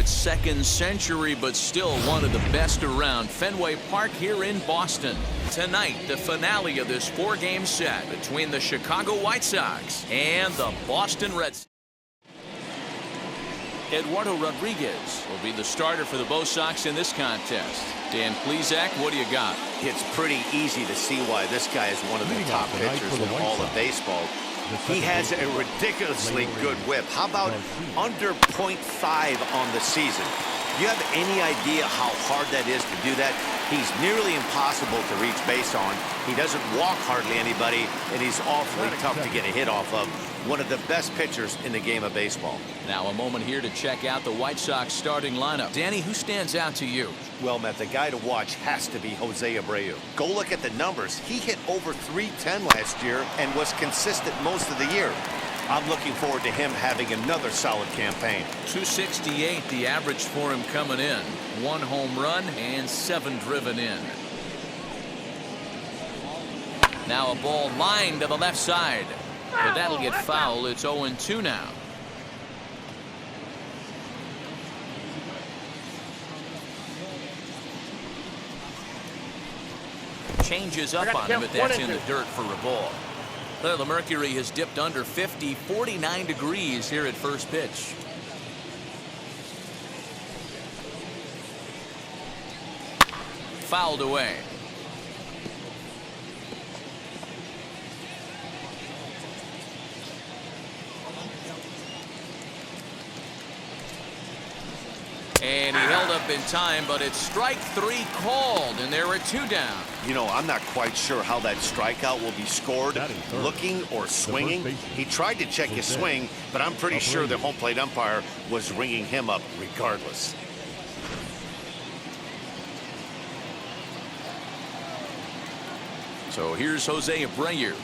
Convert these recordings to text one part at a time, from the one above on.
its second century, but still one of the best around. Fenway Park here in Boston. Tonight, the finale of this four-game set between the Chicago White Sox and the Boston Red Sox. Eduardo Rodriguez will be the starter for the Bo Sox in this contest. Dan Plesac, what do you got? It's pretty easy to see why this guy is one of the top pitchers in all of baseball. He has a ridiculously good whip. How about under .5 on the season? Do you have any idea how hard that is to do that? He's nearly impossible to reach base on. He doesn't walk hardly anybody, and he's awfully tough to get a hit off of. One of the best pitchers in the game of baseball. Now a moment here to check out the White Sox starting lineup. Danny, who stands out to you? Well, Matt, the guy to watch has to be Jose Abreu. Go look at the numbers. He hit over .310 last year and was consistent most of the year. I'm looking forward to him having another solid campaign. .268 the average for him coming in. 1 home run and 7 driven in. Now a ball lined to the left side. But that'll get foul. It's 0-2 now. Changes up on him, but that's in the dirt for a ball. Well, the mercury has dipped under 50, 49 degrees here at first pitch. Fouled away. And he held up in time, but it's strike 3 called, and there are 2 down. You know, I'm not quite sure how that strikeout will be scored, looking or swinging. He tried to check his swing, but I'm pretty sure the home plate umpire was ringing him up regardless. So here's Jose Abreu.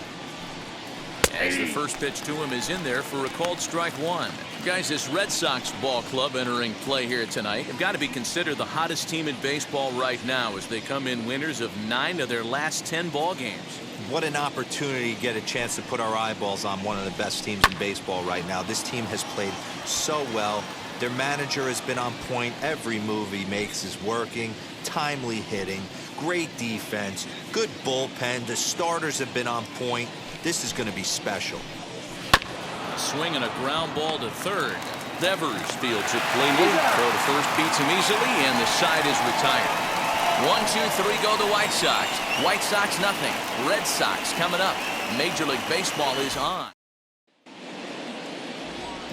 As the first pitch to him is in there for a called strike 1. Guys, this Red Sox ball club entering play here tonight have got to be considered the hottest team in baseball right now as they come in winners of 9 of their last 10 ball games. What an opportunity to get a chance to put our eyeballs on one of the best teams in baseball right now. This team has played so well. Their manager has been on point. Every move he makes is working. Timely hitting. Great defense. Good bullpen. The starters have been on point. This is going to be special. Swing and a ground ball to third. Devers fields it cleanly. Throw to first beats him easily, and the side is retired. 1, 2, 3 go the White Sox. White Sox nothing. Red Sox coming up. Major League Baseball is on.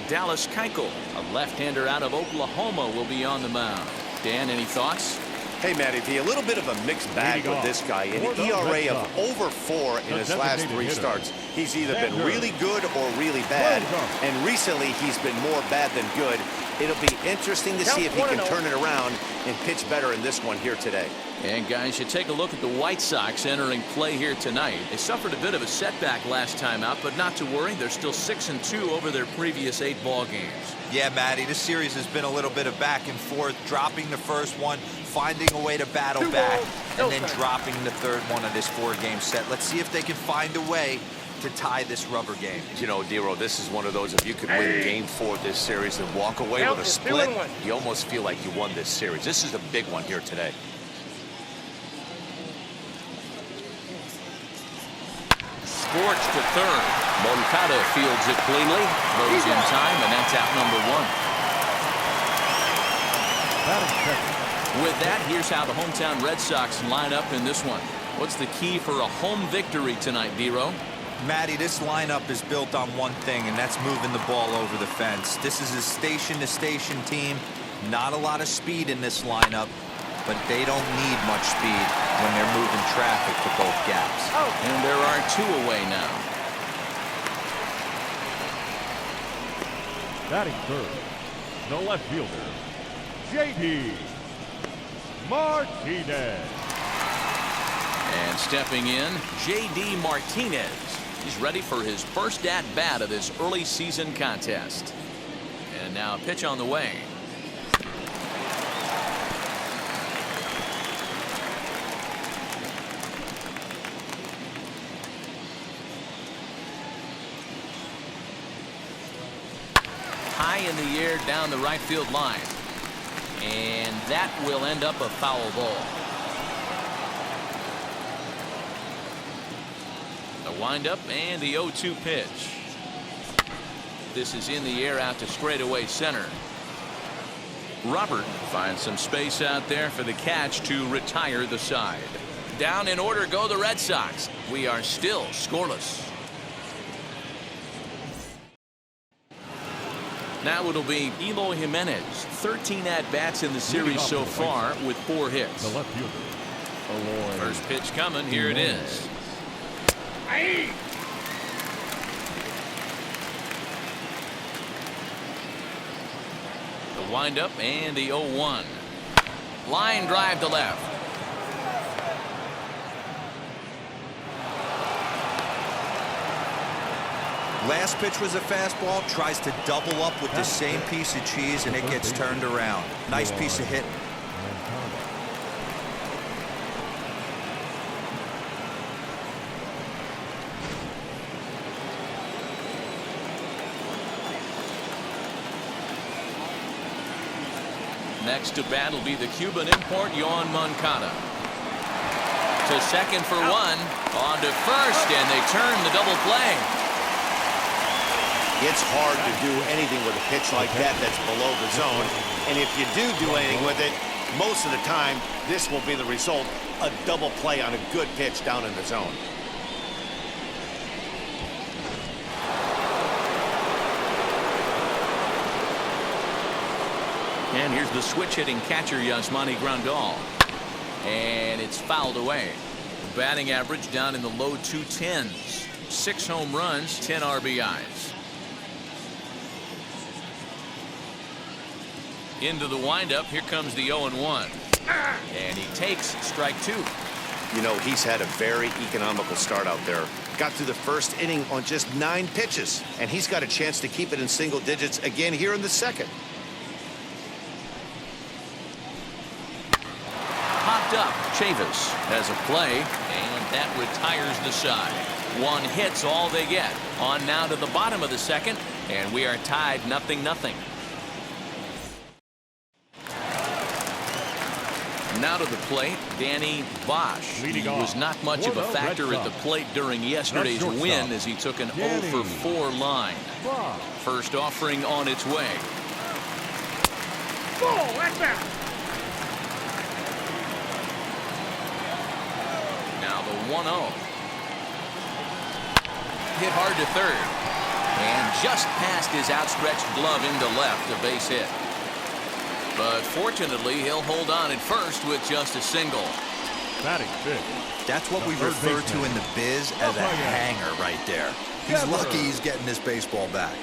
Dallas Keuchel, a left-hander out of Oklahoma, will be on the mound. Dan, any thoughts? Hey, Matty, a little bit of a mixed bag with this guy. An ERA of over 4 in his last 3 starts. He's either been really good or really bad, and recently he's been more bad than good. It'll be interesting to see if he can turn it around and pitch better in this one here today. And guys, you take a look at the White Sox entering play here tonight. They suffered a bit of a setback last time out, but not to worry. They're still 6-2 over their previous 8 ball games. Yeah, Matty, this series has been a little bit of back and forth, dropping the first one, finding a way to battle back, and then dropping the third one of this 4-game set. Let's see if they can find a way to tie this rubber game. You know, Dero, this is one of those, if you could win game 4 of this series and walk away with a split, you almost feel like you won this series. This is a big one here today. Scorched to third. Moncada fields it cleanly, throws in time, and that's out number 1. With that, here's how the hometown Red Sox line up in this one. What's the key for a home victory tonight, Dero? Matty, this lineup is built on one thing, and that's moving the ball over the fence. This is a station-to-station team. Not a lot of speed in this lineup, but they don't need much speed when they're moving traffic to both gaps. And there are 2 away now. Batting third, the left fielder, J.D. Martinez. And stepping in, J.D. Martinez. He's ready for his first at-bat of this early season contest. And now a pitch on the way. High in the air down the right field line. And that will end up a foul ball. The windup and the 0-2 pitch. This is in the air out to straightaway center. Robert finds some space out there for the catch to retire the side. Down in order go the Red Sox. We are still scoreless. Now it'll be Eloy Jimenez. 13 at-bats in the series so far with 4 hits. The left fielder. First pitch coming. Here it is. The windup and the 0-1. Line drive to left. Last pitch was a fastball, tries to double up with the same piece of cheese, and it gets turned around. Nice piece of hitting. Next to bat will be the Cuban import, Yoan Moncada. To second for 1. On to first, and they turn the double play. It's hard to do anything with a pitch like that that's below the zone. And if you do anything with it, most of the time, this will be the result. A double play on a good pitch down in the zone. And here's the switch-hitting catcher, Yasmani Grandal. And it's fouled away. Batting average down in the low 210s. 6 home runs, 10 RBIs. Into the windup. Here comes the 0-1. And he takes strike 2. You know, he's had a very economical start out there. Got through the first inning on just 9 pitches. And he's got a chance to keep it in single digits again here in the second. Popped up. Chavis has a play, and that retires the side. 1 hit's all they get. On now to the bottom of the second, and we are tied 0-0. Now to the plate, Danny Bosch. He was not much of a factor at the plate during yesterday's win as he took an 0-for-4 line. First offering on its way. Now the 1-0. Hit hard to third. And just past his outstretched glove into left, a base hit. But fortunately, he'll hold on at first with just a single. Batting fifth. That's what we refer to in the biz as a hanger right there. He's lucky he's getting this baseball back.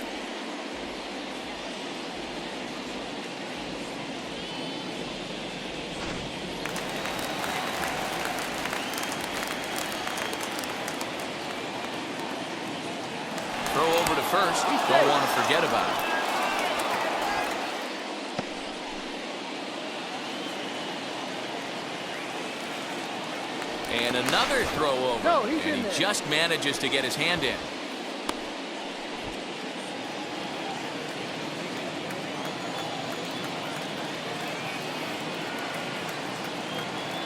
Throw over to first. Don't want to forget about it. And another throw over. And he just manages to get his hand in.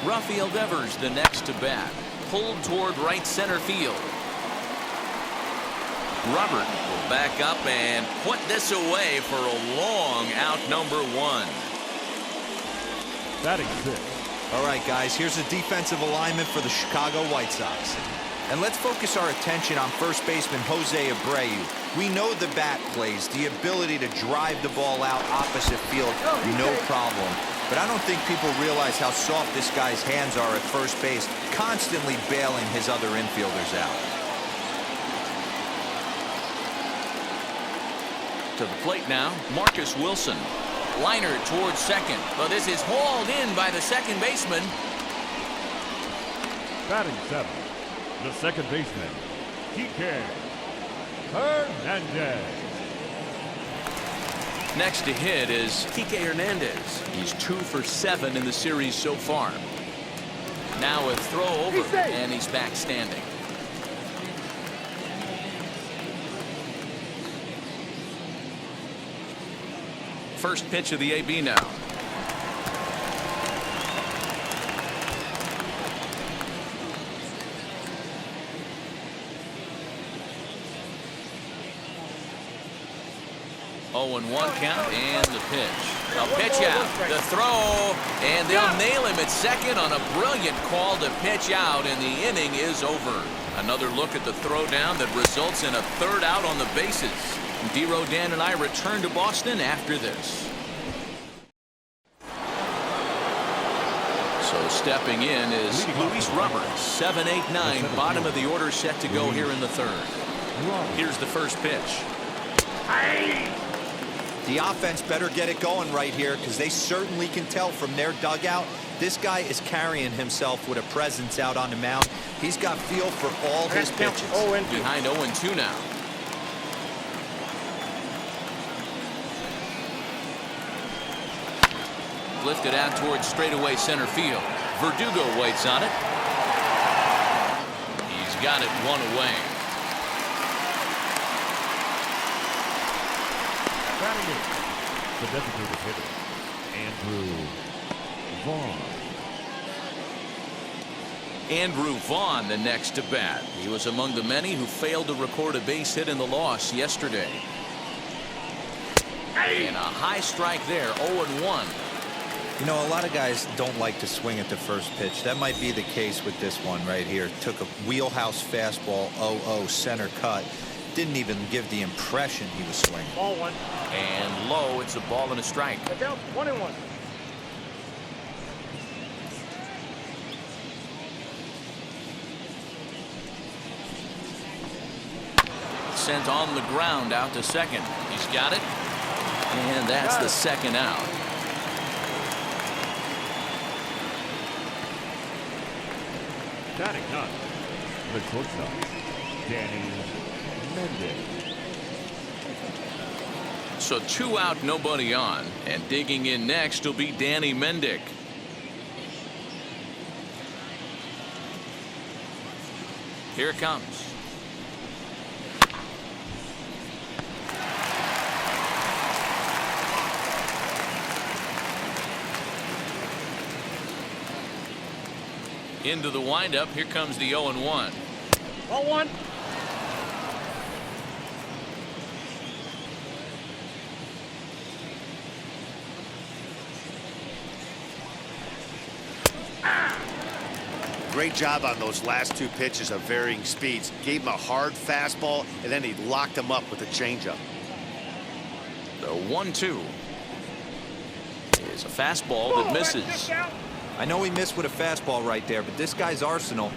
Rafael Devers the next to bat. Pulled toward right center field. Robert will back up and put this away for a long out number 1. Batting fifth. All right, guys, here's a defensive alignment for the Chicago White Sox. And let's focus our attention on first baseman Jose Abreu. We know the bat plays, the ability to drive the ball out opposite field, no problem. But I don't think people realize how soft this guy's hands are at first base, constantly bailing his other infielders out. To the plate now, Marcus Wilson. Liner towards second, but this is hauled in by the second baseman. Batting seventh. The second baseman, Kike Hernandez. Next to hit is Kike Hernandez. He's 2 for 7 in the series so far. Now a throw over, and he's back standing. First pitch of the AB now. 0-1 count and the pitch. A pitch out, the throw, and they'll nail him at second on a brilliant call to pitch out, and the inning is over. Another look at the throwdown that results in a third out on the bases. D-Row, Dan, and I return to Boston after this. So stepping in is Luis Robert, 7-8-9, bottom of the order, set to go here in the third. Here's the first pitch. The offense better get it going right here, because they certainly can tell from their dugout this guy is carrying himself with a presence out on the mound. He's got feel for all his pitches. Behind 0-2 now. Lifted out towards straightaway center field. Verdugo waits on it. He's got it one away. The designated hitter, Andrew Vaughn. Andrew Vaughn, the next to bat. He was among the many who failed to record a base hit in the loss yesterday. And a high strike there, 0-1. You know, a lot of guys don't like to swing at the first pitch. That might be the case with this one right here. Took a wheelhouse fastball, 0-0 center cut. Didn't even give the impression he was swinging. Ball one. And low, it's a ball and a strike. Check out 1-1. Sent on the ground out to second. He's got it. And that's the second out. Batting up, the shortstop, Danny Mendick. So 2 out, nobody on. And digging in next will be Danny Mendick. Here it comes. Into the windup. Here comes the 0-1. Ball one. Great job on those last 2 pitches of varying speeds. Gave him a hard fastball, and then he locked him up with a changeup. The 1-2 is a fastball that misses. I know he missed with a fastball right there, but this guy's arsenal,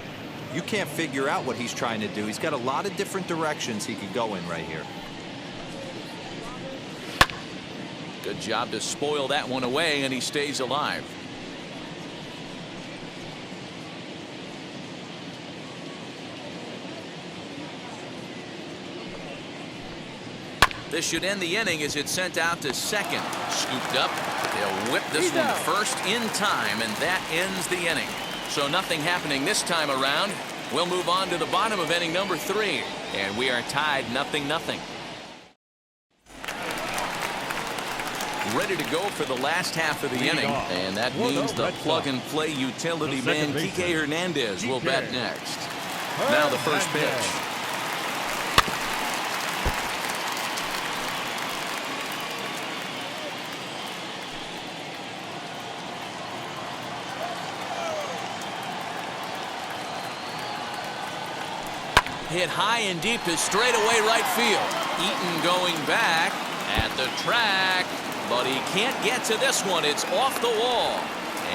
you can't figure out what he's trying to do. He's got a lot of different directions he could go in right here. Good job to spoil that one away, and he stays alive. This should end the inning as it's sent out to second. Scooped up. They'll whip this one to first in time, and that ends the inning. So nothing happening this time around. We'll move on to the bottom of inning number 3, and we are tied 0-0. Ready to go for the last half of the inning, and that means the plug-and-play utility man Kike Hernandez will bat next. Now the first pitch. Hit high and deep to straightaway right field. Eaton going back at the track, but he can't get to this one. It's off the wall.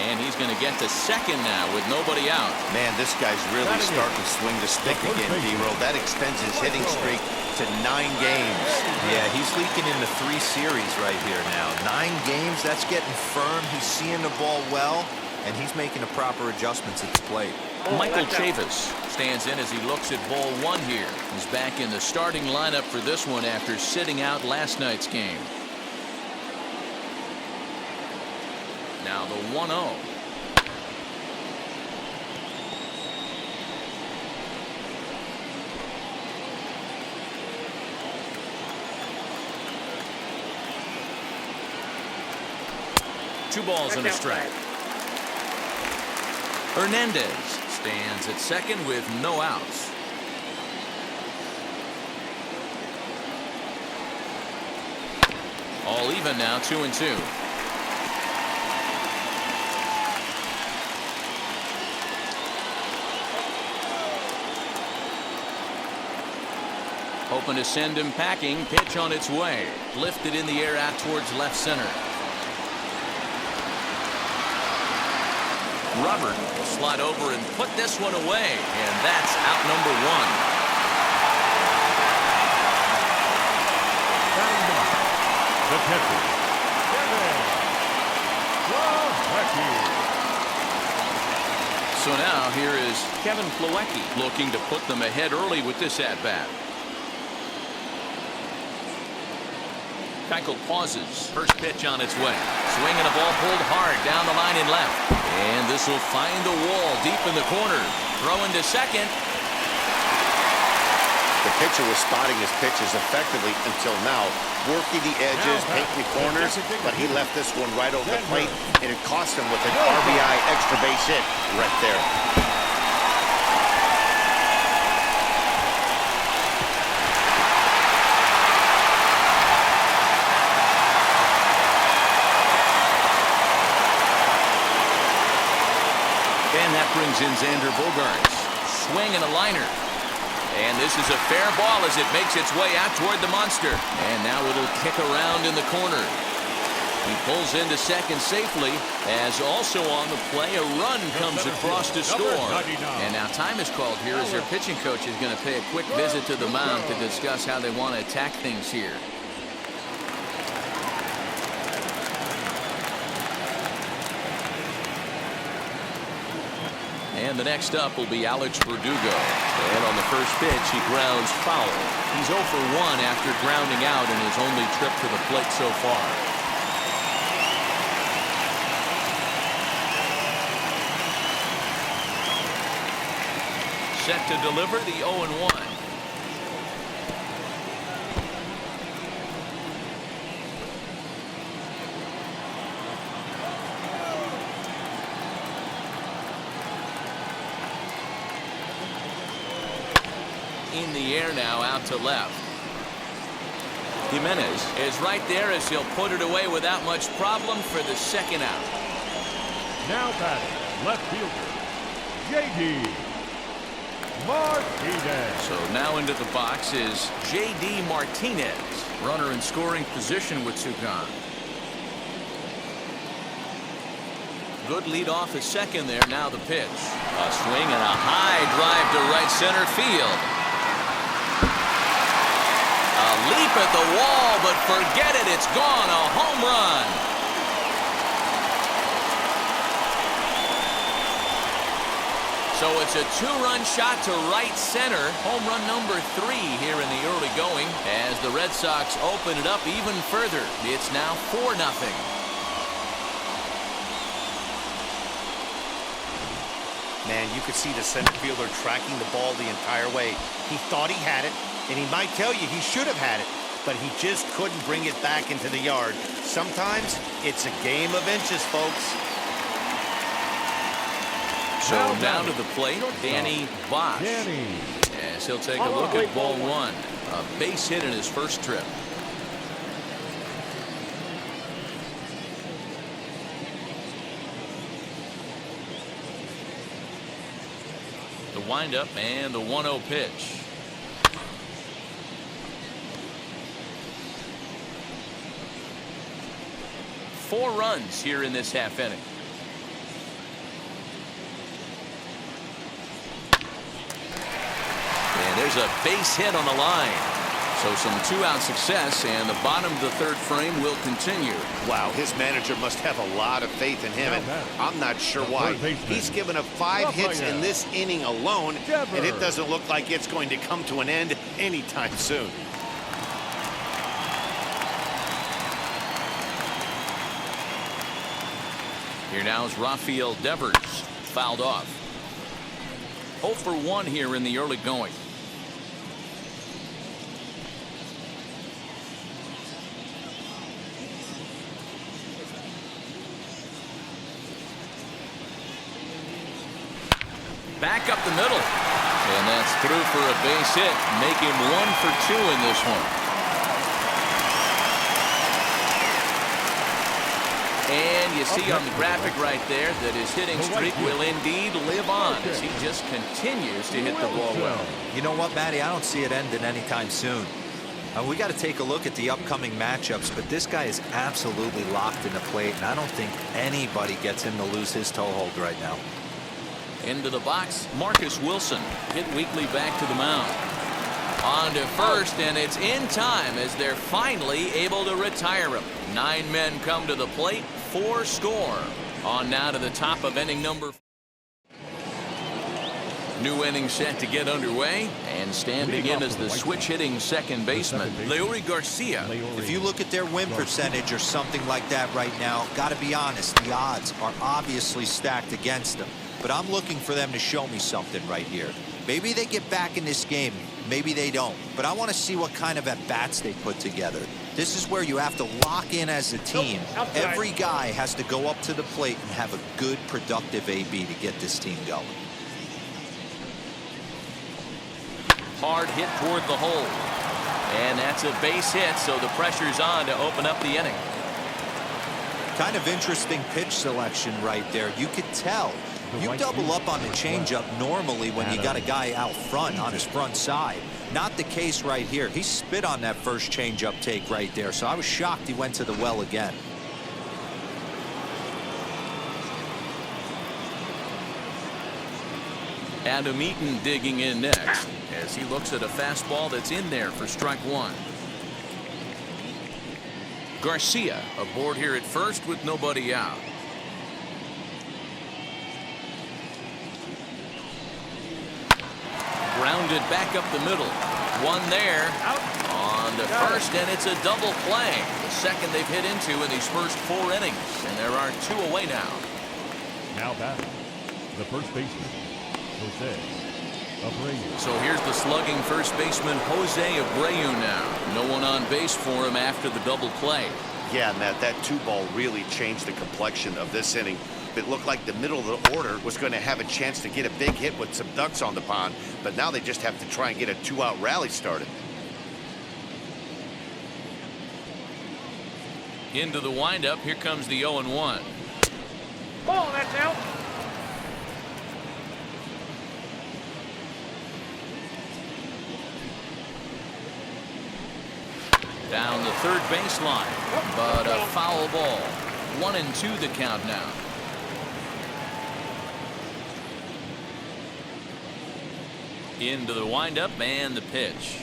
And he's going to get to second now with nobody out. Man, this guy's really starting to swing the stick again, D-Row. That extends his hitting streak to 9 games. Yeah, he's leaking into 3 series right here now. 9 games, that's getting firm. He's seeing the ball well, and he's making the proper adjustments at the plate. Michael Chavis stands in as he looks at ball 1 here. He's back in the starting lineup for this one after sitting out last night's game. Now the 1-0. Two balls and a strike. Hernandez stands at second with no outs. All even now, 2-2. Hoping to send him packing. Pitch on its way. Lifted in the air out towards left center. Robert will slide over and put this one away, and that's out number 1. Batting box, the catcher, Kevin Plawecki. So now here is Kevin Plawecki looking to put them ahead early with this at-bat. Keuchel pauses. First pitch on its way. Swinging a ball pulled hard down the line and left. And this will find the wall deep in the corner. Throwing to second. The pitcher was spotting his pitches effectively until now, working the edges, taking the corners, but he left this one right over the plate, and it cost him with an RBI extra base hit right there. And that brings in Xander Bogaerts. Swing and a liner. And this is a fair ball as it makes its way out toward the monster. And now it'll kick around in the corner. He pulls into second safely, as also on the play a run comes across to score. And now time is called here as their pitching coach is going to pay a quick visit to the mound to discuss how they want to attack things here. And the next up will be Alex Verdugo. And on the first pitch, he grounds foul. He's 0 for 1 after grounding out in his only trip to the plate so far. Set to deliver the 0-1. In the air now, out to left. Jimenez is right there as he'll put it away without much problem for the second out. Now batting, left fielder, J.D. Martinez. So now into the box is J.D. Martinez. Runner in scoring position with 2 gone. Good lead off at second there. Now the pitch. A swing and a high drive to right center field. A leap at the wall, but forget it. It's gone. A home run. So it's a 2-run shot to right center. Home run number 3 here in the early going as the Red Sox open it up even further. It's now 4-0. Man, you could see the center fielder tracking the ball the entire way. He thought he had it, and he might tell you he should have had it, but he just couldn't bring it back into the yard. Sometimes it's a game of inches, folks. So down to the plate, Danny Bosch. As he'll take a look at ball 1. A base hit in his first trip. The windup and the 1-0 pitch. Four runs here in this half inning. And there's a base hit on the line. So some 2-out success, and the bottom of the 3rd frame will continue. Wow, his manager must have a lot of faith in him, and I'm not sure why. He's given up 5 hits in this inning alone, and it doesn't look like it's going to come to an end anytime soon. Here now is Rafael Devers, fouled off. 0 for 1 here in the early going. Back up the middle. And that's through for a base hit. Make him 1 for 2 in this one. you see on the graphic right there that his hitting streak will indeed live on as he just continues to hit the ball well. You know what, Matty? I don't see it ending anytime soon. We got to take a look at the upcoming matchups, but this guy is absolutely locked in the plate, and I don't think anybody gets him to lose his toehold right now. Into the box, Marcus Wilson hit weakly back to the mound. On to first, and it's in time as they're finally able to retire him. 9 men come to the plate, 4 score. On now to the top of inning number 4. New inning set to get underway, and standing in as the switch-hitting second baseman, Leury Garcia. If you look at their win percentage or something like that right now, got to be honest, the odds are obviously stacked against them. But I'm looking for them to show me something right here. Maybe they get back in this game. Maybe they don't. But I want to see what kind of at-bats they put together. This is where you have to lock in as a team. Every guy has to go up to the plate and have a good, productive AB to get this team going. Hard hit toward the hole. And that's a base hit, so the pressure's on to open up the inning. Kind of interesting pitch selection right there. You could tell. You double up on the changeup normally when you got a guy out front on his front side. Not the case right here. He spit on that first changeup take right there, so I was shocked he went to the well again. Adam Eaton digging in next as he looks at a fastball that's in there for strike 1. Garcia aboard here at first with nobody out. Grounded back up the middle. One there. Out. On to first, and it's a double play. The second they've hit into in these first 4 innings, and there are 2 away now. Now batting, the first baseman, Jose Abreu. So here's the slugging first baseman, Jose Abreu now. No one on base for him after the double play. Yeah, Matt, that 2-ball really changed the complexion of this inning. It looked like the middle of the order was going to have a chance to get a big hit with some ducks on the pond, but now they just have to try and get a 2-out rally started. Into the windup, here comes the 0-1. Ball, that's out. Down the third baseline, but a foul ball. 1-2 the count now. Into the windup and the pitch.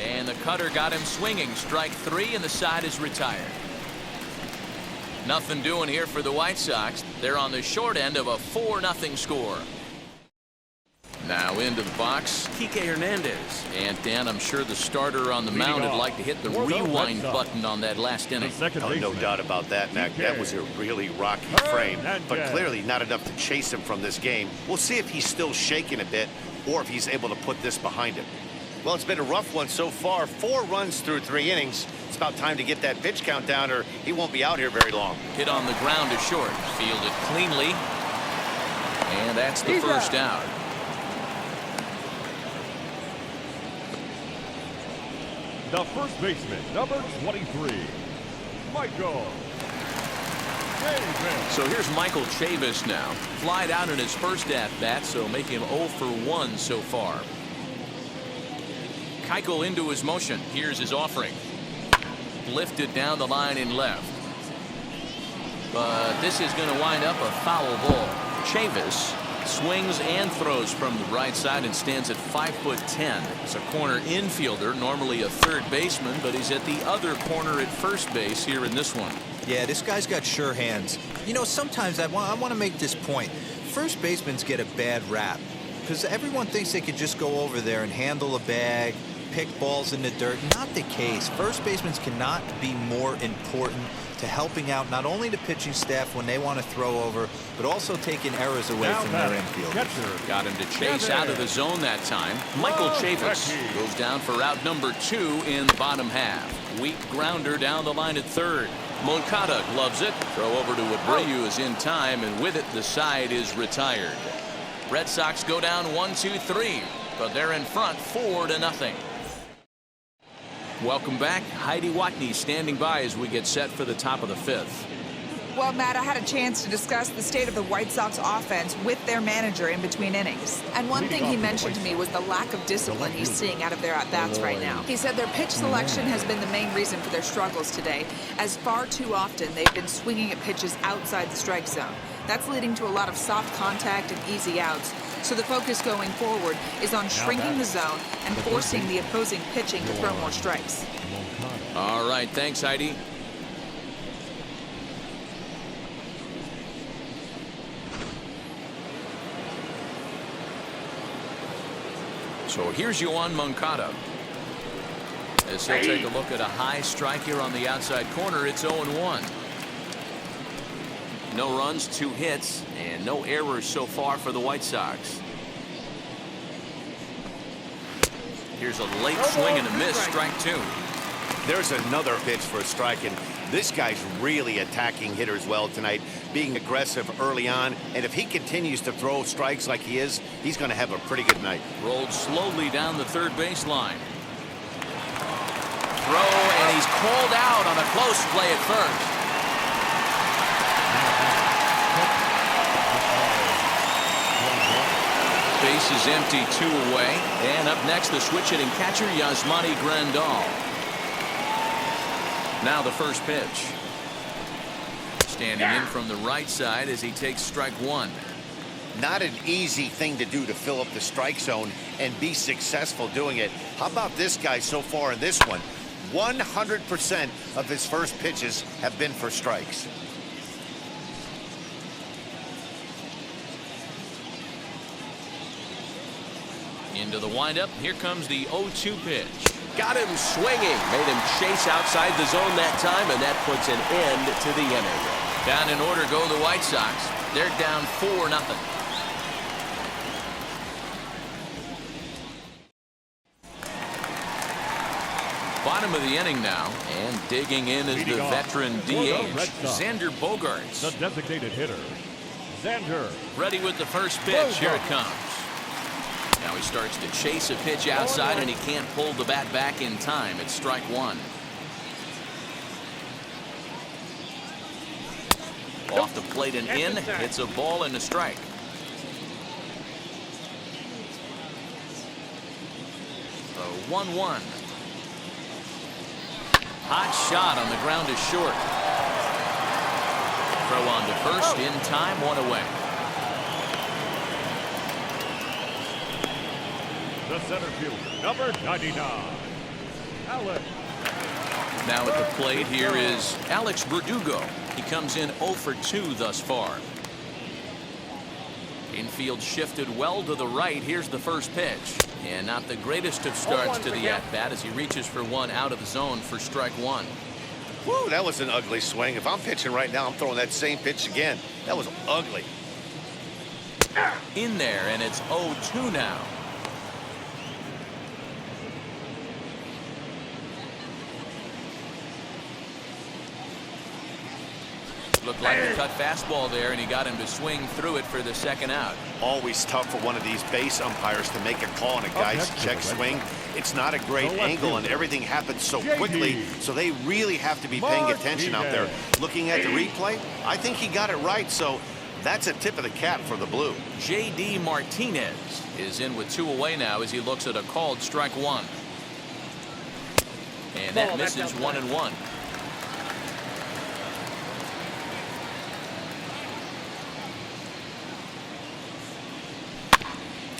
And the cutter got him swinging. Strike 3, and the side is retired. Nothing doing here for the White Sox. They're on the short end of a 4-0 score. Now into the box, Kike Hernandez. And Dan, I'm sure the starter on the mound would like to hit the rewind button on that last inning. Oh, no doubt about that, Mac. That was a really rocky frame, but clearly not enough to chase him from this game. We'll see if he's still shaking a bit or if he's able to put this behind him. Well, it's been a rough one so far. 4 runs through 3 innings. It's about time to get that pitch count down, or he won't be out here very long. Hit on the ground to short. Fielded cleanly. And that's the first out. The first baseman, number 23, Michael Chavis. So here's Michael Chavis now. Flied out in his first at-bat, so make him 0 for 1 so far. Keuchel into his motion. Here's his offering. Lifted down the line in left. But this is going to wind up a foul ball. Chavis swings and throws from the right side and stands at 5'10". He's a corner infielder, normally a third baseman, but he's at the other corner at first base here in this one. Yeah, this guy's got sure hands. You know, sometimes I want to make this point. First basemans get a bad rap because everyone thinks they could just go over there and handle a bag, pick balls in the dirt. Not the case. First basemen cannot be more important to helping out not only the pitching staff when they want to throw over, but also taking errors away from their infield. Got him to chase out of the zone that time. Michael Chavis goes down for out number 2 in the bottom half. Weak grounder down the line at third. Moncada gloves it. Throw over to Abreu is in time, and with it the side is retired. Red Sox go down 1-2-3, but they're in front 4-0. Welcome back. Heidi Watney standing by as we get set for the top of the 5th. Well, Matt, I had a chance to discuss the state of the White Sox offense with their manager in between innings. And one thing he mentioned to me was the lack of discipline he's seeing out of their at-bats right now. He said their pitch selection has been the main reason for their struggles today, as far too often they've been swinging at pitches outside the strike zone. That's leading to a lot of soft contact and easy outs. So the focus going forward is on shrinking the zone and forcing the opposing pitching to throw more strikes. All right, thanks, Heidi. So here's Yoan Moncada. As he'll take a look at a high strike here on the outside corner, it's 0-1. No runs, 2 hits, and no errors so far for the White Sox. Here's a late swing and a miss, strike 2. There's another pitch for a strike, and this guy's really attacking hitters well tonight, being aggressive early on, and if he continues to throw strikes like he is, he's going to have a pretty good night. Rolled slowly down the third baseline. Throw, and he's called out on a close play at first. Base is empty, 2 away, and up next the switch hitting catcher Yasmani Grandal. Now the first pitch. Standing in from the right side as he takes strike 1. Not an easy thing to do to fill up the strike zone and be successful doing it. How about this guy so far in this one? 100% of his first pitches have been for strikes. Into the windup. Here comes the 0-2 pitch. Got him swinging. Made him chase outside the zone that time, and that puts an end to the inning. Down in order go the White Sox. They're down 4-0. Bottom of the inning now, and digging in is the veteran DH, Xander Bogaerts. The designated hitter, Xander. Ready with the first pitch. Here it comes. Now he starts to chase a pitch outside, and he can't pull the bat back in time. It's strike 1. Off the plate and in. It's a ball and a strike. The 1-1. Hot shot on the ground is short. Throw on to first in time, 1 away. The center fielder, number 99, Alex. Now at the plate here is Alex Verdugo. He comes in 0 for 2 thus far. Infield shifted well to the right. Here's the first pitch. And not the greatest of starts to the at-bat as he reaches for one out of the zone for strike 1. Woo, that was an ugly swing. If I'm pitching right now, I'm throwing that same pitch again. That was ugly. In there, and it's 0-2 now. Looked like a cut fastball there, and he got him to swing through it for the second out. Always tough for one of these base umpires to make a call on a guy's check swing. It's not a great angle, and everything happens so quickly, so they really have to be paying attention out there. Looking at the replay, I think he got it right, so that's a tip of the cap for the Blue. J.D. Martinez is in with 2 away now as he looks at a called strike 1. And that misses 1-1.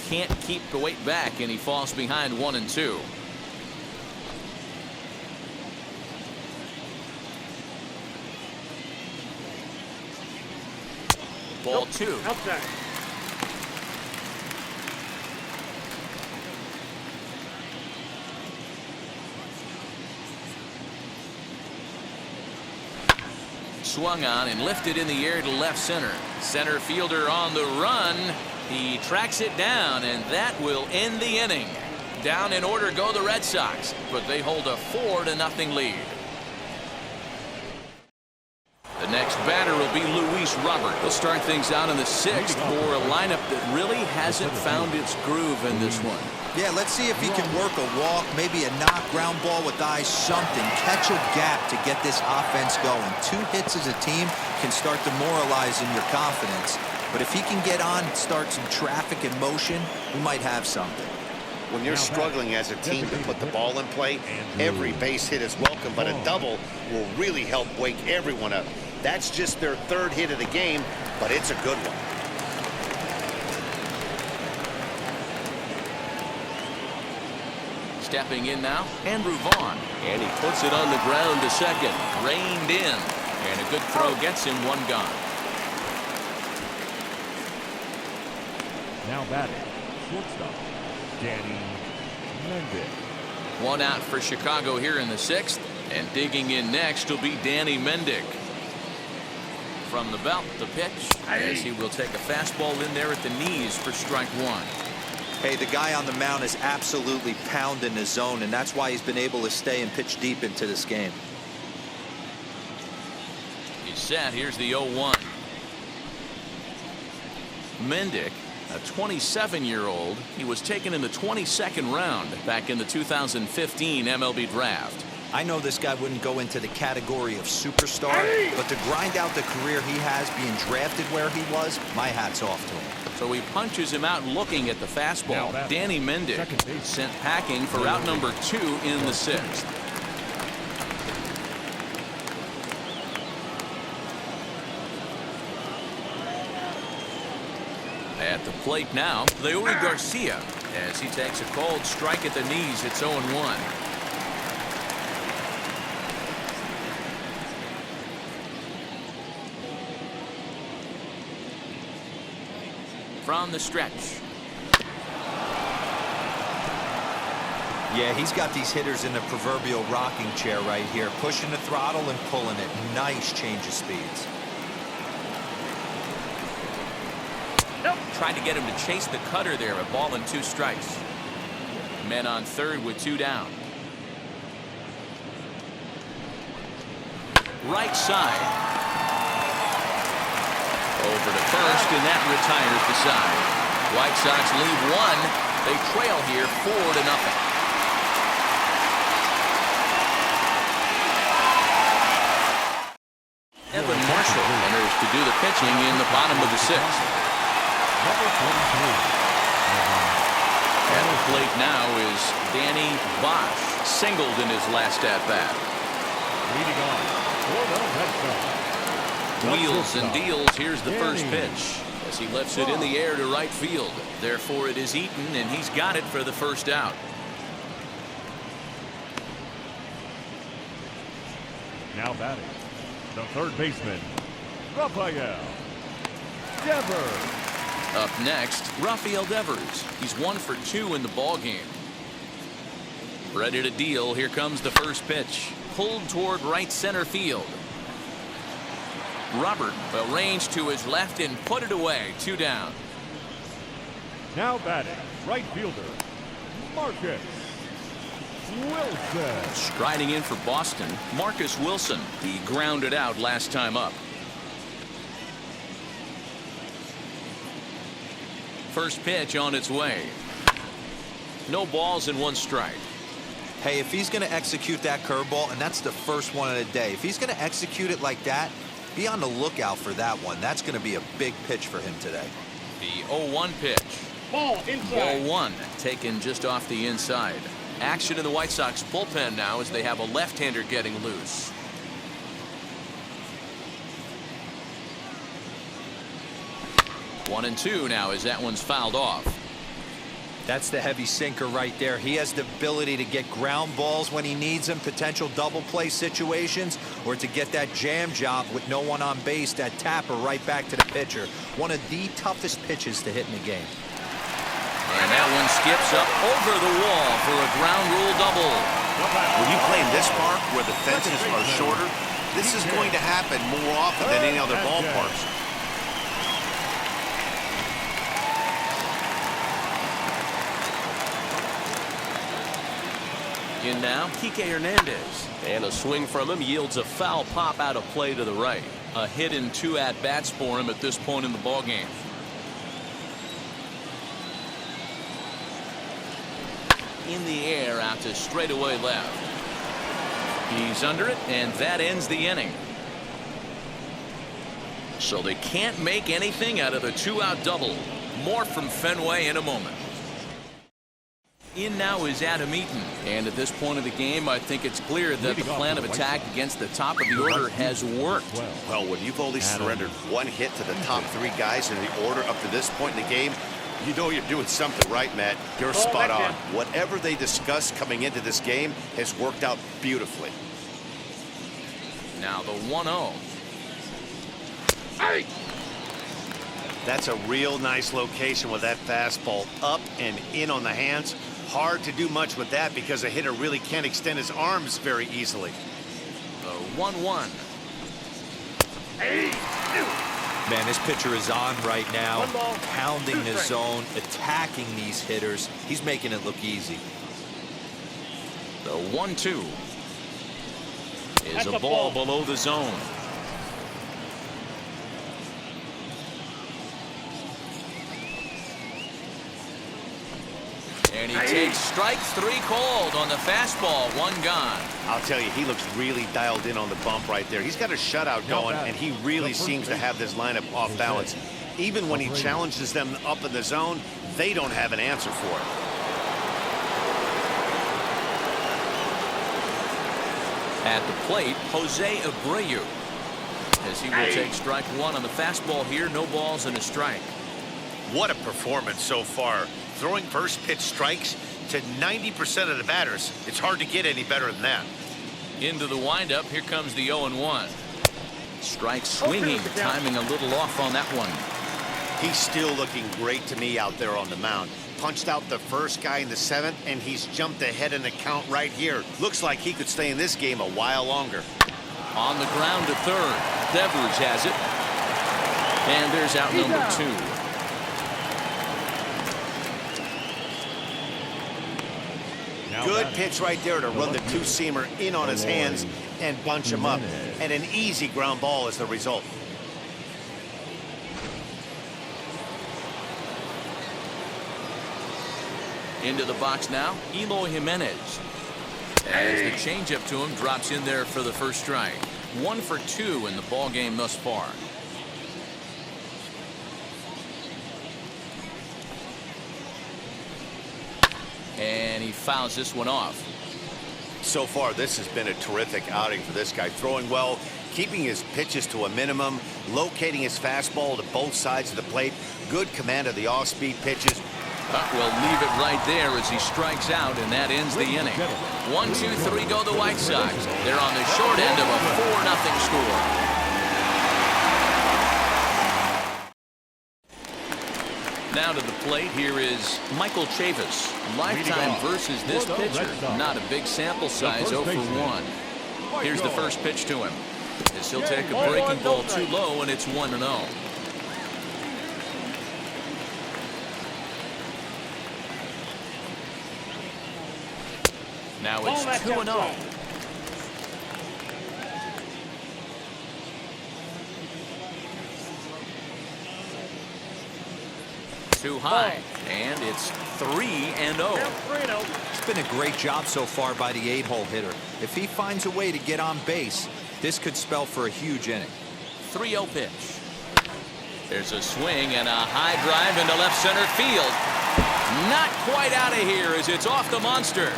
Can't keep the weight back, and he falls behind 1-2. Ball 2. Outside. Swung on and lifted in the air to left center. Center fielder on the run. He tracks it down, and that will end the inning. Down in order go the Red Sox, but they hold a 4-0 lead. The next batter will be Luis Robert. He'll start things out in the 6th for a lineup that really hasn't found its groove in this one. Yeah, let's see if he can work a walk, maybe a knock, ground ball with eyes, something. Catch a gap to get this offense going. 2 hits as a team can start demoralizing your confidence. But if he can get on, start some traffic in motion, we might have something. When you're struggling as a team to put the ball in play, every base hit is welcome, but a double will really help wake everyone up. That's just their 3rd hit of the game, but it's a good one. Stepping in now, Andrew Vaughn. And he puts it on the ground to second. Reined in. And a good throw gets him 1 gone. Now batting, shortstop, Danny Mendick. 1 out for Chicago here in the 6th. And digging in next will be Danny Mendick. From the belt, the pitch, as he will take a fastball in there at the knees for strike 1. Hey, the guy on the mound is absolutely pounding his zone, and that's why he's been able to stay and pitch deep into this game. He's set. Here's the 0-1. Mendick, a 27-year-old. He was taken in the 22nd round back in the 2015 MLB draft. I know this guy wouldn't go into the category of superstar, but to grind out the career he has being drafted where he was, my hat's off to him. So he punches him out looking at the fastball. Danny Mendick sent packing for out number 2 in the 6th. At the plate now, Leury Garcia, as he takes a cold strike at the knees. It's 0-1. From the stretch. Yeah, he's got these hitters in the proverbial rocking chair right here, pushing the throttle and pulling it. Nice change of speeds. Tried to get him to chase the cutter there. A ball and 2 strikes. Men on 3rd with 2 down. Right side. Over to first, and that retires the side. White Sox lead 1. They trail here 4-0. Evan Marshall enters to do the pitching in the bottom of the 6th. At the plate now is Danny Bosch, singled in his last at-bat. Leading on for the Red Sox. Wheels and deals. Here's the first pitch as he lifts it in the air to right field. Therefore, it is Eaton, and he's got it for the first out. Now batting, the 3rd baseman, Rafael Devers. Up next, Rafael Devers. He's 1 for 2 in the ballgame. Ready to deal. Here comes the first pitch. Pulled toward right center field. Robert will range to his left and put it away. 2 down. Now batting, right fielder, Marcus Wilson. Striding in for Boston, Marcus Wilson. He grounded out last time up. First pitch on its way. No balls and 1 strike. Hey, if he's going to execute that curveball, and that's the first one of the day, if he's going to execute it like that, be on the lookout for that one. That's going to be a big pitch for him today. The 0-1 pitch. Ball inside. Ball 1 taken just off the inside. Action in the White Sox bullpen now as they have a left-hander getting loose. One and 2 now as that one's fouled off. That's the heavy sinker right there. He has the ability to get ground balls when he needs them, potential double play situations, or to get that jam job with no one on base, that tapper right back to the pitcher. One of the toughest pitches to hit in the game. And that one skips up over the wall for a ground rule double. When you play in this park where the fences are shorter, this is going to happen more often than any other ballparks. In now, Kike Hernandez. And a swing from him yields a foul pop out of play to the right. A hit in 2 at-bats for him at this point in the ballgame. in the air out to straightaway left. He's under it, and that ends the inning. So they can't make anything out of the two-out double. More from Fenway in a moment. In now is Adam Eaton, and at this point of the game, I think it's clear that the plan of attack against the top of the order has worked. Well, when you've only surrendered one hit to the top three guys in the order up to this point in the game, you know you're doing something right, Matt. You're spot on. Whatever they discussed coming into this game has worked out beautifully. Now the 1-0. Hey! That's a real nice location with that fastball up and in on the hands. Hard to do much with that because a hitter really can't extend his arms very easily. The 1-1. Man, this pitcher is on right now, pounding the zone, attacking these hitters. He's making it look easy. The 1-2 is a ball below the zone. And he takes strike three called on the fastball. One gone. I'll tell you, he looks really dialed in on the bump right there. He's got a shutout going, and he really seems to have this lineup off balance. Even when he challenges them up in the zone, they don't have an answer for it. At the plate, Jose Abreu, as he will take strike one on the fastball here. No balls and a strike. What a performance so far. Throwing first pitch strikes to 90% of the batters. It's hard to get any better than that. Into the windup. Here comes the 0-1. Strike swinging. Timing a little off on that one. He's still looking great to me out there on the mound. Punched out the first guy in the seventh, and he's jumped ahead in the count right here. Looks like he could stay in this game a while longer. On the ground to third. Devers has it. And there's out number two. Good pitch right there to run the two-seamer in on his hands and bunch him up. And an easy ground ball is the result. Into the box now, Eloy Jimenez. As the changeup to him drops in there for the first strike. 1 for 2 in the ball game thus far. And he fouls this one off. So far, this has been a terrific outing for this guy. Throwing well, keeping his pitches to a minimum, locating his fastball to both sides of the plate. Good command of the off-speed pitches. We'll leave it right there as he strikes out, and that ends the inning. 1, 2, 3 go the White Sox. They're on the short end of a 4-0 score. Now to the plate, here is Michael Chavis. Lifetime versus this pitcher. Not a big sample size, 0 for 1. Here's the first pitch to him. As he'll take a breaking ball too low, and it's 1-0. Now it's 2-0. Too high, and it's 3-0. It's been a great job so far by the 8-hole hitter. If he finds a way to get on base, this could spell for a huge inning. 3-0 pitch. There's a swing and a high drive into left center field. Not quite out of here as it's off the monster.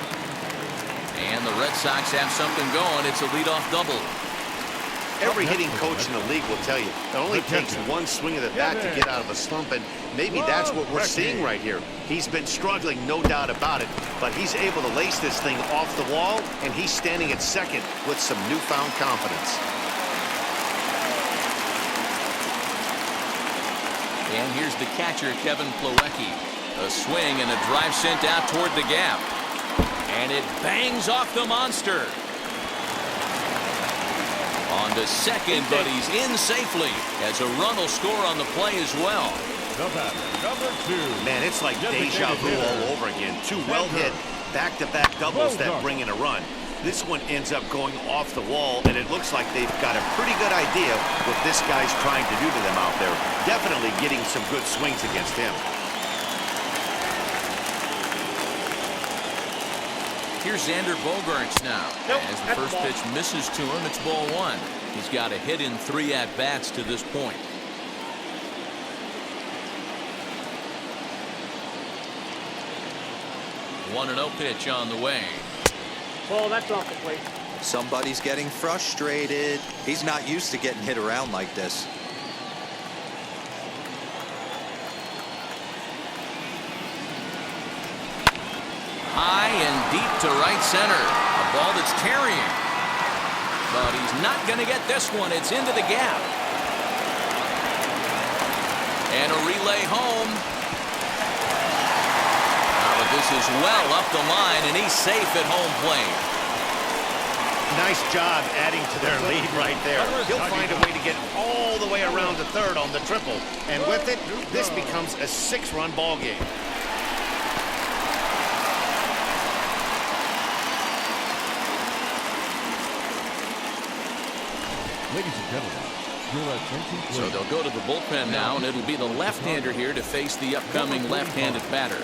And the Red Sox have something going. It's a leadoff double. Every hitting coach in the league will tell you it only takes one swing of the bat to get out of a slump, and maybe that's what we're seeing right here. He's been struggling, no doubt about it, but he's able to lace this thing off the wall, and he's standing at second with some newfound confidence. And here's the catcher, Kevin Plawecki. A swing and a drive sent out toward the gap. And it bangs off the monster. On to second, but he's in safely as a run will score on the play as well. Number 2. Man, it's like deja vu all over again. Two well-hit back-to-back doubles that bring in a run. This one ends up going off the wall, and it looks like they've got a pretty good idea what this guy's trying to do to them out there. Definitely getting some good swings against him. Here's Xander Bogaerts now. Nope, As the that's first ball. pitch misses to him, it's ball one. He's got a hit in 3 at-bats to this point. 1-0 pitch on the way. Ball, that's off the plate. Somebody's getting frustrated. He's not used to getting hit around like this. High and deep to right center. A ball that's carrying. But he's not going to get this one. It's into the gap. And a relay home. But this is well up the line, and he's safe at home plate. Nice job adding to their lead right there. He'll find a way to get all the way around to third on the triple. And with it, this becomes a 6-run ball game. Ladies and gentlemen, your attention please. So they'll go to the bullpen now, and it'll be the left-hander here to face the upcoming left-handed batter.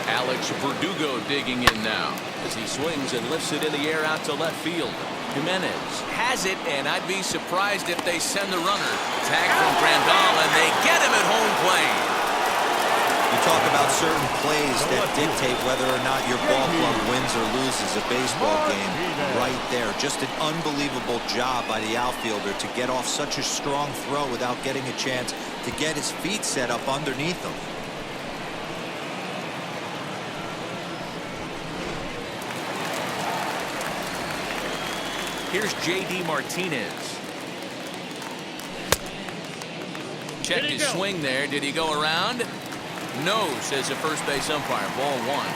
Alex Verdugo digging in now as he swings and lifts it in the air out to left field. Jimenez has it, and I'd be surprised if they send the runner. Tag from Grandal, and they get him at home plate. You talk about certain plays that dictate whether or not your ball club wins or loses a baseball game. Right there, just an unbelievable job by the outfielder to get off such a strong throw without getting a chance to get his feet set up underneath him. Here's J.D. Martinez. Checked his swing there. Did he go around? No, says the first base umpire. Ball one.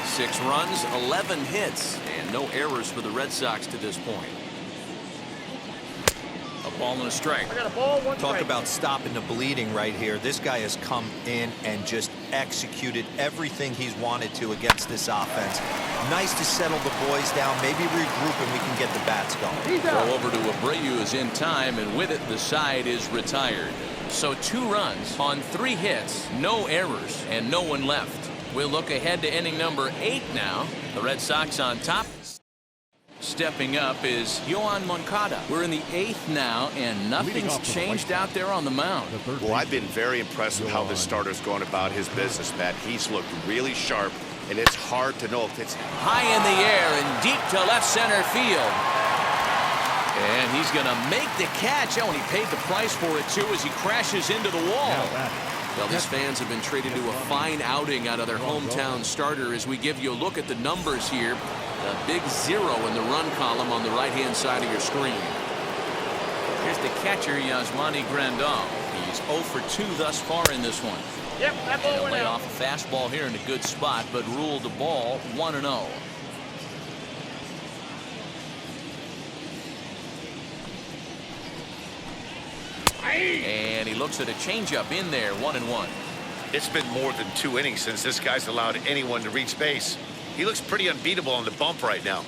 6 runs, 11 hits, and no errors for the Red Sox to this point. A ball and a strike. I got a ball, one Talk strike. about stopping the bleeding right here. This guy has come in and just executed everything he's wanted to against this offense. Nice to settle the boys down, maybe regroup, and we can get the bats going. Throw over to Abreu is in time, and with it, the side is retired. So 2 runs on 3 hits, no errors, and no one left. We'll look ahead to inning number 8 now. The Red Sox on top. Stepping up is Yoan Moncada. We're in the 8th now, and nothing's changed out there on the mound. Well, I've been very impressed with how this starter's going about his business, Matt. He's looked really sharp, and it's hard to know if it's High in the air and deep to left center field. And he's going to make the catch. Oh, and he paid the price for it, too, as he crashes into the wall. Well, these fans have been treated to a fine outing out of their hometown starter as we give you a look at the numbers here. A big 0 in the run column on the right-hand side of your screen. Here's the catcher, Yasmani Grandal. He's 0 for 2 thus far in this one. Yep, that ball He'll went lay out. off a fastball here in a good spot, but ruled the ball 1-0. And he looks at a changeup in there, 1-1. It's been more than 2 innings since this guy's allowed anyone to reach base. He looks pretty unbeatable on the bump right now.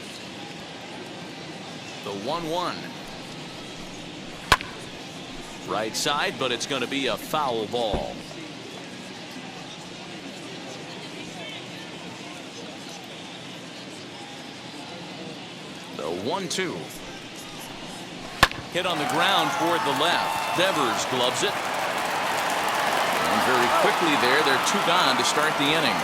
The 1-1. Right side, but it's going to be a foul ball. The 1-2. Hit on the ground toward the left. Devers gloves it. And very quickly there, they're 2 gone to start the inning.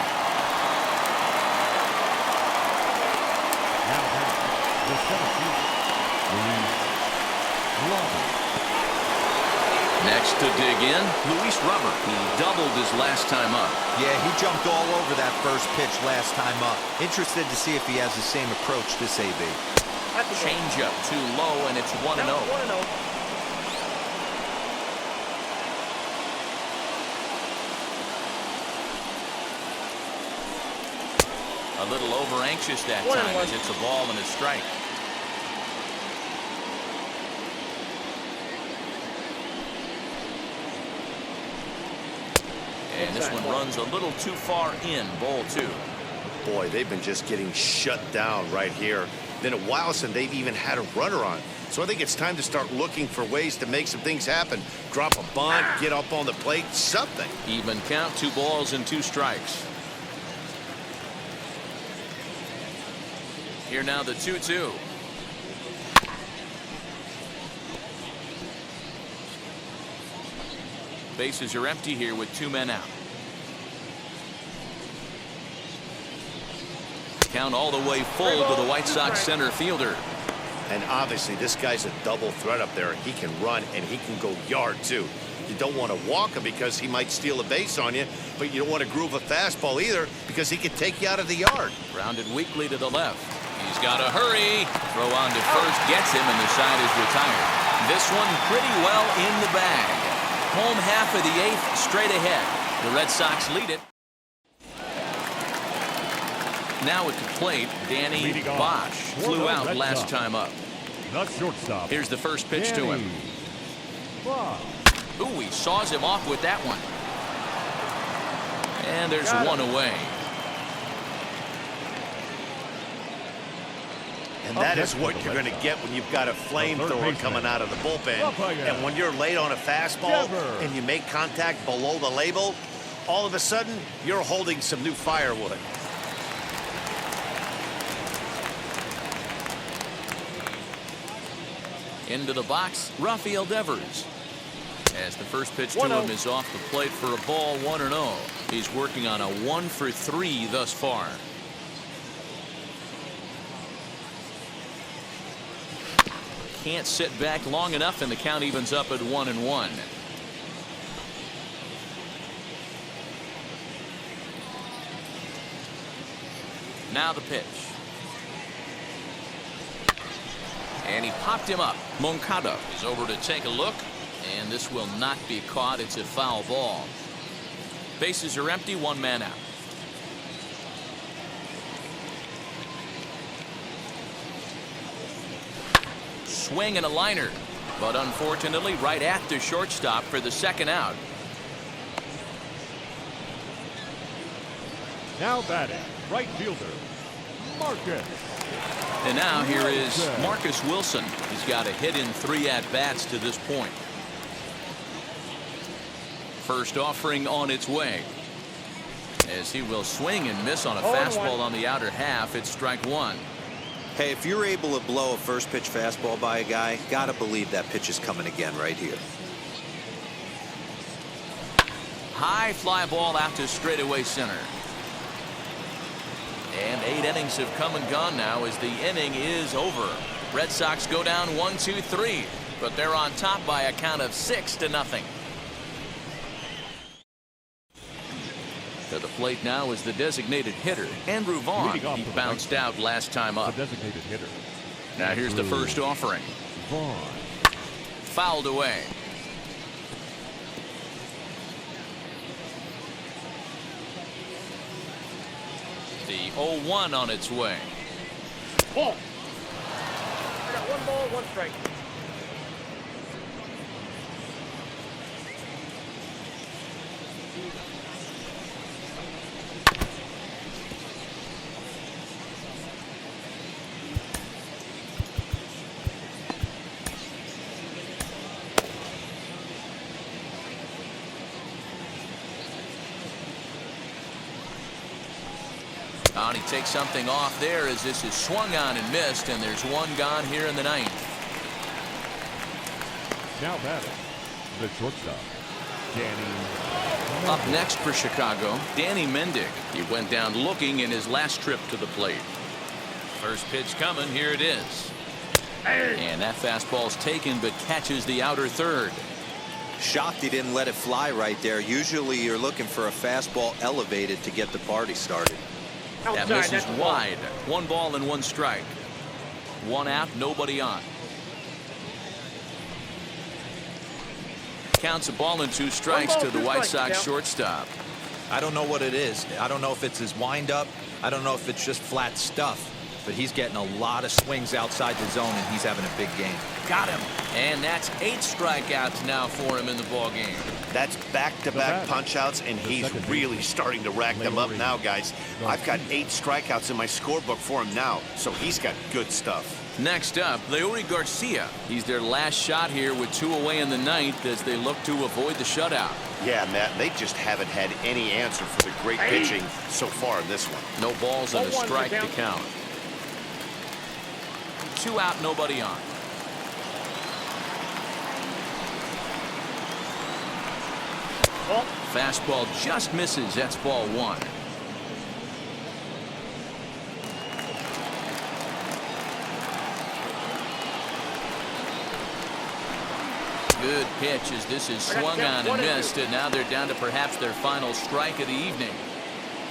Next to dig in, Luis Robert. He doubled his last time up. Yeah, he jumped all over that first pitch last time up. Interested to see if he has the same approach this AB. Change up too low, and it's 1-0. A little over anxious that time as it's a ball and a strike. And this one runs a little too far in, ball 2. Boy, they've been just getting shut down right here. Been a while since they've even had a runner on. So I think it's time to start looking for ways to make some things happen. Drop a bunt, get up on the plate, something. Even count, 2 balls and 2 strikes. Here now the 2-2. Bases are empty here with 2 men out. Count all the way full to the White Sox center fielder. And obviously this guy's a double threat up there. He can run and he can go yard too. You don't want to walk him because he might steal a base on you, but you don't want to groove a fastball either because he could take you out of the yard. Grounded weakly to the left. He's got to hurry. Throw on to first gets him, and the side is retired. This one pretty well in the bag. Home half of the 8th straight ahead. The Red Sox lead it. Now at the plate, Danny Bosch flew out last time up. The shortstop. Here's the first pitch to him. Ooh, he saws him off with that one. And there's one away. And that is what you're going to get when you've got a flamethrower coming out of the bullpen. And when you're late on a fastball and you make contact below the label, all of a sudden, you're holding some new firewood. Into the box, Rafael Devers. As the first pitch to him is off the plate for a ball, 1-0. He's working on a 1-for-3 thus far. Can't sit back long enough, and the count evens up at 1-1. Now the pitch. And he popped him up. Moncada is over to take a look, and this will not be caught. It's a foul ball. Bases are empty, 1 man out. Swing and a liner, but unfortunately right at the shortstop for the 2nd out. Now batting, right fielder, Marcus. And now here is Marcus Wilson. He's got a hit in 3 at-bats to this point. First offering on its way. As he will swing and miss on a fastball on the outer half. It's strike 1. Hey, if you're able to blow a first pitch fastball by a guy, gotta believe that pitch is coming again right here. High fly ball out to straightaway center. And 8 innings have come and gone now as the inning is over. Red Sox go down 1-2-3, but they're on top by a count of 6-0. To the plate now is the designated hitter, Andrew Vaughn. He bounced out last time up. The designated hitter. Now here's the first offering. Vaughn. Fouled away. The 0-1 on its way. Ball. I got 1 ball, 1 strike. And he takes something off there as this is swung on and missed, and there's 1 gone here in the 9th. Now batting, the shortstop, Danny. Up next for Chicago, Danny Mendick. He went down looking in his last trip to the plate. First pitch coming, here it is. And that fastball's taken but catches the outer third. Shocked he didn't let it fly right there. Usually you're looking for a fastball elevated to get the party started. That misses wide. 1 ball and 1 strike. 1 out, nobody on. Counts a ball and 2 strikes to the White Sox shortstop. I don't know what it is. I don't know if it's his windup. I don't know if it's just flat stuff. But he's getting a lot of swings outside the zone, and he's having a big game. Got him. And that's 8 strikeouts now for him in the ball game. That's back-to-back punch-outs, and he's really starting to rack them up now, guys. I've got 8 strikeouts in my scorebook for him now, so he's got good stuff. Next up, Leury Garcia. He's their last shot here with 2 away in the ninth as they look to avoid the shutout. Yeah, Matt, they just haven't had any answer for the great pitching so far in this one. No balls and a strike to count. 2 out, nobody on. Fastball just misses. That's ball 1. Good pitch as this is swung on and missed, and now they're down to perhaps their final strike of the evening.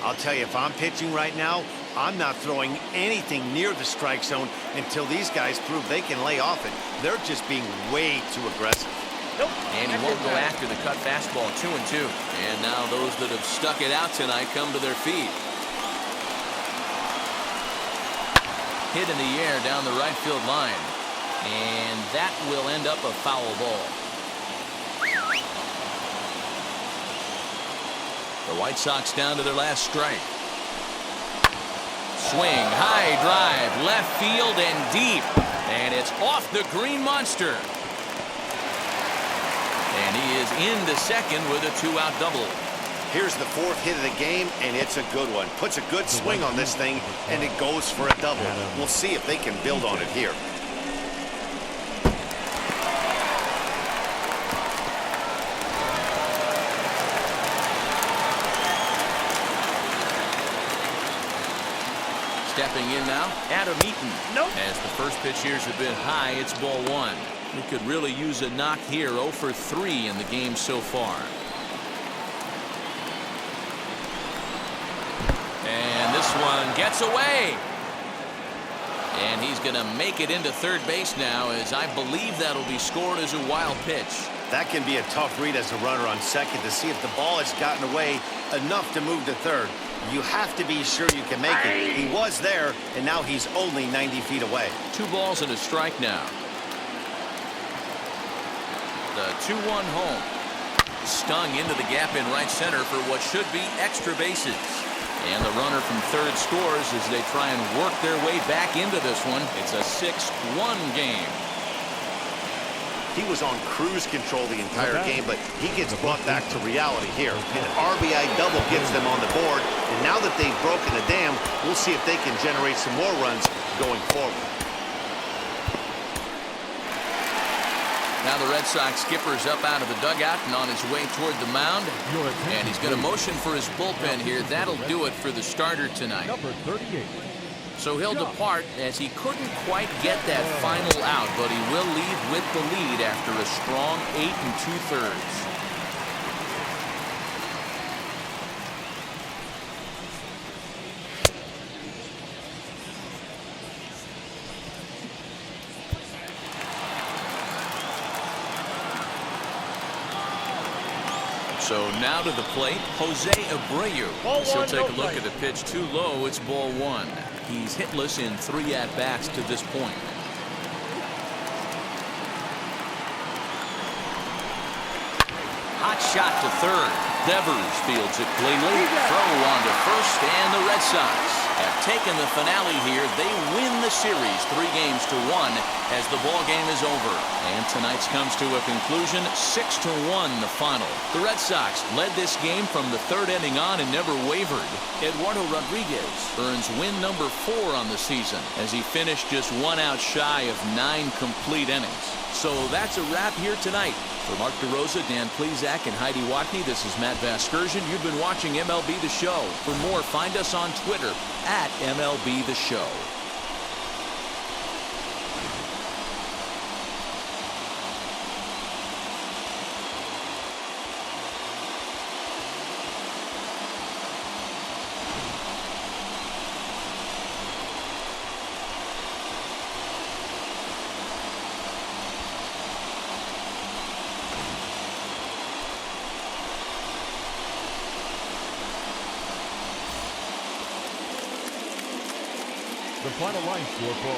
I'll tell you, if I'm pitching right now, I'm not throwing anything near the strike zone until these guys prove they can lay off it. They're just being way too aggressive. And he won't go after the cut fastball. 2-2. And now those that have stuck it out tonight come to their feet. Hit in the air down the right field line. And that will end up a foul ball. The White Sox down to their last strike. Swing, high drive, left field and deep. And it's off the Green Monster. And he is into second with a 2-out double. Here's the 4th hit of the game, and it's a good one. Puts a good swing on this thing, and it goes for a double. We'll see if they can build on it here. Stepping in now, Adam Eaton. As the first pitch here's a bit high, it's ball 1. We could really use a knock here. 0 for 3 in the game so far. And this one gets away. And he's going to make it into third base now, as I believe that'll be scored as a wild pitch. That can be a tough read as a runner on second to see if the ball has gotten away enough to move to third. You have to be sure you can make it. He was there, and now he's only 90 feet away. 2 balls and a strike now. The 2-1 home. Stung into the gap in right center for what should be extra bases. And the runner from third scores as they try and work their way back into this one. It's a 6-1 game. He was on cruise control the entire game, but he gets brought back to reality here. An RBI double gets them on the board, and now that they've broken the dam, we'll see if they can generate some more runs going forward. Now the Red Sox skipper's up out of the dugout and on his way toward the mound. And he's going to motion for his bullpen here. That'll do it for the starter tonight. Number 38. So he'll depart as he couldn't quite get that final out, but he will leave with the lead after a strong 8 2/3. So now to the plate, Jose Abreu. He'll take a look at the pitch too low. It's ball 1. He's hitless in 3 at-bats to this point. Hot shot to third. Devers fields it cleanly. Throw on to first, and the Red Sox have taken the finale here. They win the series 3-1 as the ball game is over. And tonight's comes to a conclusion, 6-1 the final. The Red Sox led this game from the 3rd inning on and never wavered. Eduardo Rodriguez earns win number 4 on the season as he finished just 1 out shy of 9 complete innings. So that's a wrap here tonight. For Mark DeRosa, Dan Plesac, and Heidi Watney, this is Matt Vasgersian. You've been watching MLB The Show. For more, find us on Twitter at MLB The Show. The final line score for